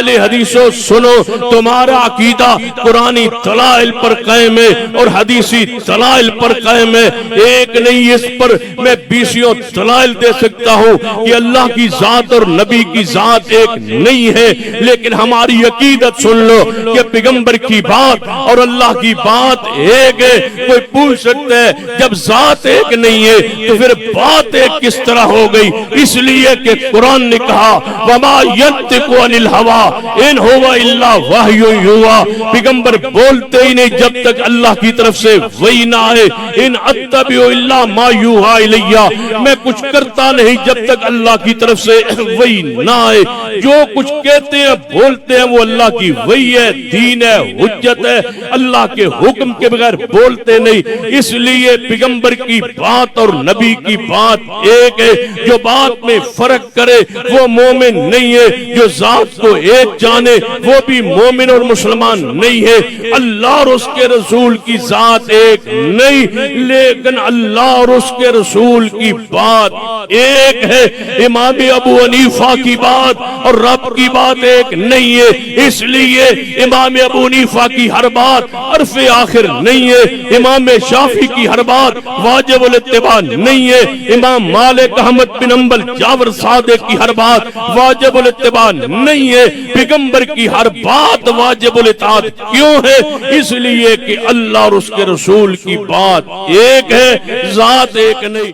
اہل حدیثوں سنو، تمہارا عقیدہ قرآنی دلائل پر قائم ہے اور حدیثی دلائل پر قائم ہے، ایک نہیں، اس پر میں 20 دلائل دے سکتا ہوں کہ اللہ کی ذات اور نبی کی ذات ایک نہیں ہے، لیکن ہماری عقیدت سن لو کہ پیغمبر کی بات اور اللہ کی بات ایک ہے۔ کوئی پوچھ سکتا ہے جب ذات ایک نہیں ہے تو پھر بات ایک کس طرح ہو گئی؟ اس لیے کہ قرآن نے کہا وما ينطق عن الهوى ان هو الا وحی یوحی، پیغمبر بولتے ہی نہیں جب تک اللہ کی طرف سے وحی نہ آئے، ان اتبع الا ما یوحی الی، میں کچھ کرتا نہیں جب تک اللہ کی طرف سے وحی نہ آئے، جو کچھ کہتے ہیں بولتے ہیں وہ اللہ کی وحی ہے، دین ہے، حجت ہے، اللہ کے حکم کے بغیر بولتے نہیں۔ اس لیے پیغمبر کی بات اور نبی کی بات ایک ہے، جو بات میں فرق کرے وہ مومن نہیں ہے، جو ذات کو ایک جانے وہ بھی مومن اور مسلمان نہیں ہے۔ اللہ اور اس کے رسول کی ذات ایک نہیں، لیکن اللہ اور اس کے رسول کی بات ایک ہے۔ امام ابو حنیفہ کی بات اور رب کی بات ایک نہیں ہے، اس لیے امام ابو حنیفہ کی ہر بات حرف آخر نہیں ہے، امام شافعی کی ہر بات واجب الاتباع نہیں ہے، امام مالک احمد بن حنبل جعفر صادق کی ہر بات واجب الاتباع نہیں ہے۔ پیغمبر کی ہر بات واجب الاطاعت کیوں ہے؟ اس لیے کہ اللہ اور اس کے رسول کی بات ایک ہے، ذات ایک نہیں۔